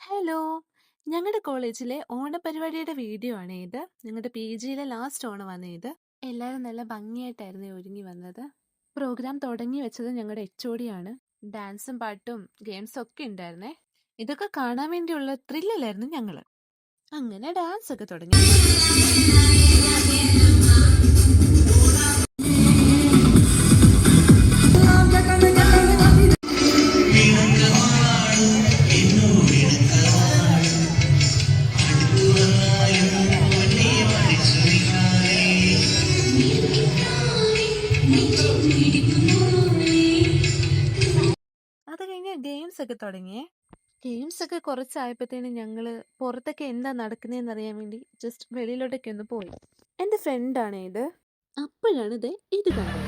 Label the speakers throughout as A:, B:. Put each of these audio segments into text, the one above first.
A: Hello! ഞങ്ങളുടെ കോളേജിലെ ഓണപരിപാടിയുടെ video ആണ് ഇത്. ഞങ്ങളുടെ PGയിലെ ലാസ്റ്റ് ഓണമാണ് ഇത്. എല്ലാവരും നല്ല ഭംഗിയായിട്ടായിരുന്നു ഒരുങ്ങി വന്നത്. പ്രോഗ്രാം തുടങ്ങി വെച്ചത് ഞങ്ങളുടെ HOD ആണ്. ഡാൻസും പാട്ടും ഗെയിംസും ഒക്കെ ഉണ്ടായിരുന്നേ. ഇതൊക്കെ കാണാൻ വേണ്ടിയുള്ള ത്രില്ലിലായിരുന്നു ഞങ്ങള്. അങ്ങനെ ഡാൻസ് ഒക്കെ തുടങ്ങി. അത് കഴിഞ്ഞ് ഗെയിംസ് ഒക്കെ തുടങ്ങിയേ. ഗെയിംസ് ഒക്കെ കുറച്ചായപ്പോഴത്തേനും ഞങ്ങള് പുറത്തൊക്കെ എന്താ നടക്കുന്നതെന്ന് അറിയാൻ വേണ്ടി ജസ്റ്റ് വെളിയിലോട്ടൊക്കെ ഒന്ന് പോയി. എൻ്റെ ഫ്രണ്ടാണ് ഇത്. അപ്പോഴാണ് ഇത് കണ്ടത്.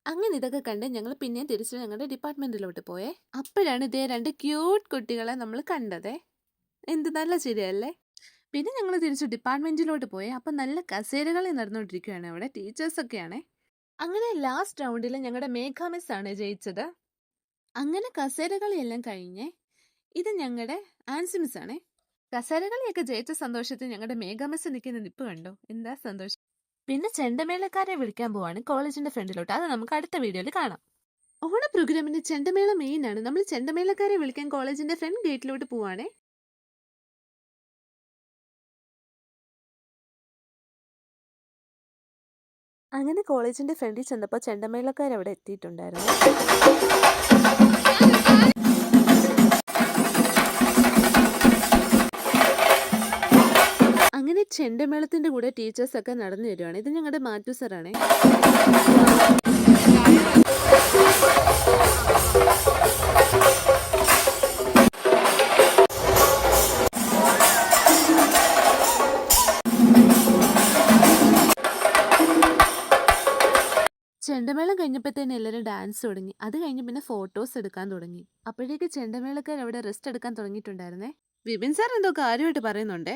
A: അങ്ങനെ ഇതൊക്കെ കണ്ട് ഞങ്ങൾ പിന്നെ തിരിച്ച് ഞങ്ങളുടെ ഡിപ്പാർട്ട്മെന്റിലോട്ട് പോയേ. അപ്പോഴാണ് രണ്ട് ക്യൂട്ട് കുട്ടികളെ നമ്മൾ കണ്ടതേ. എന്ത് നല്ല ചിരിയല്ലേ. പിന്നെ ഞങ്ങൾ തിരിച്ചു ഡിപ്പാർട്ട്മെന്റിലോട്ട് പോയി. അപ്പം നല്ല കസേരകളി നടന്നുകൊണ്ടിരിക്കുകയാണ് അവിടെ. ടീച്ചേഴ്സൊക്കെയാണേ. അങ്ങനെ ലാസ്റ്റ് റൗണ്ടിൽ ഞങ്ങളുടെ മേഘ മിസ് ആണ് ജയിച്ചത്. അങ്ങനെ കസേരകളിയെല്ലാം കഴിഞ്ഞേ. ഇത് ഞങ്ങളുടെ ആൻസി മിസ് ആണേ. കസേരകളിയൊക്കെ ജയിച്ച സന്തോഷത്തിൽ ഞങ്ങളുടെ മേഘ മിസ് നിൽക്കുന്ന നിപ്പ് കണ്ടോ? എന്താ സന്തോഷം. പിന്നെ ചെണ്ടമേളക്കാരെ വിളിക്കാൻ പോവാണ് കോളേജിന്റെ ഫ്രണ്ടിലോട്ട്. അത് നമുക്ക് അടുത്ത വീഡിയോയിൽ കാണാം. ഓണ പ്രോഗ്രാമിന്റെ ചെണ്ടമേള മെയിൻ ആണ്. നമ്മൾ ചെണ്ടമേളക്കാരെ വിളിക്കാൻ കോളേജിന്റെ ഫ്രണ്ട് ഗേറ്റിലോട്ട് പോവാണേ. അങ്ങനെ കോളേജിന്റെ ഫ്രണ്ടിൽ ചെന്നപ്പോൾ ചെണ്ടമേളക്കാർ അവിടെ എത്തിയിട്ടുണ്ടായിരുന്നു. അങ്ങനെ ചെണ്ടമേളത്തിന്റെ കൂടെ ടീച്ചേഴ്സ് ഒക്കെ നടന്നു വരുവാണ്. ഇത് ഞങ്ങളുടെ മാത്യു സാറാണേ. ചെണ്ടമേളം കഴിഞ്ഞപ്പോഴത്തേനും എല്ലാവരും ഡാൻസ് തുടങ്ങി. അത് കഴിഞ്ഞ് പിന്നെ ഫോട്ടോസ് എടുക്കാൻ തുടങ്ങി. അപ്പോഴേക്ക് ചെണ്ടമേളക്കാർ അവിടെ റെസ്റ്റ് എടുക്കാൻ തുടങ്ങിയിട്ടുണ്ടായിരുന്നേ. വിപിൻ സാർ എന്തോ കാര്യമായിട്ട് പറയുന്നുണ്ടേ.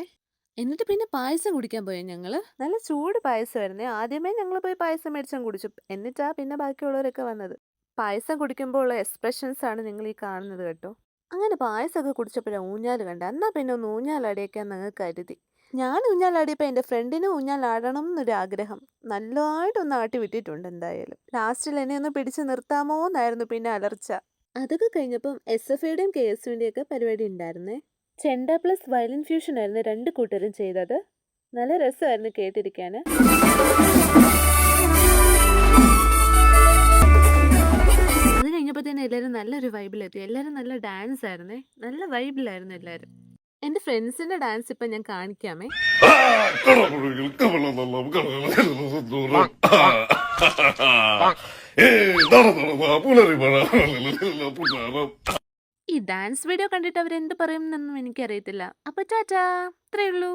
A: എന്നിട്ട് പിന്നെ പായസം കുടിക്കാൻ പോയി ഞങ്ങള്. നല്ല ചൂട് പായസമായിരുന്നേ. ആദ്യമേ ഞങ്ങൾ പോയി പായസം മേടിച്ചും കുടിച്ചു. എന്നിട്ടാ പിന്നെ ബാക്കിയുള്ളവരൊക്കെ വന്നത്. പായസം കുടിക്കുമ്പോൾ ഉള്ള എക്സ്പ്രഷൻസ് ആണ് നിങ്ങൾ ഈ കാണുന്നത് കേട്ടോ. അങ്ങനെ പായസമൊക്കെ കുടിച്ചപ്പോഴാണ് ഊഞ്ഞാല് കണ്ട. എന്നാ പിന്നെ ഒന്ന് ഊഞ്ഞാലടിയൊക്കെയാന്ന് ഞങ്ങൾ കരുതി. ഞാൻ ഊഞ്ഞാലാടിയപ്പോൾ എൻ്റെ ഫ്രണ്ടിന് ഊഞ്ഞാലാടണം എന്നൊരാഗ്രഹം. നല്ലതായിട്ടൊന്ന് ആട്ടി വിട്ടിട്ടുണ്ട് എന്തായാലും. ലാസ്റ്റിൽ എന്നെ ഒന്ന് പിടിച്ച് നിർത്താമോ എന്നായിരുന്നു പിന്നെ അലർച്ച. അതൊക്കെ കഴിഞ്ഞപ്പം SFIയുടെയും KSUവിൻ്റെയും ഒക്കെ പരിപാടി ഉണ്ടായിരുന്നേ. ചെണ്ട പ്ലസ് വയലിൻ ഫ്യൂഷൻ ആയിരുന്നു രണ്ട് കൂട്ടരും ചെയ്തത്. നല്ല രസമായിരുന്നു കേട്ടിരിക്കാൻ. അത് കഴിഞ്ഞപ്പോൾ തന്നെ എല്ലാവരും നല്ലൊരു വൈബിലെത്തി. എല്ലാവരും നല്ല ഡാൻസ് ആയിരുന്നേ. നല്ല വൈബിലായിരുന്നു എല്ലാവരും. എൻ്റെ ഫ്രണ്ട്സിന്റെ ഡാൻസ് ഇപ്പം ഞാൻ കാണിക്കാമേ. ഈ ഡാൻസ് വീഡിയോ കണ്ടിട്ട് അവരെന്ത് പറയുമെന്നൊന്നും എനിക്കറിയത്തില്ല. അപ്പൊ ടാറ്റാ, അത്രേ ഉള്ളൂ.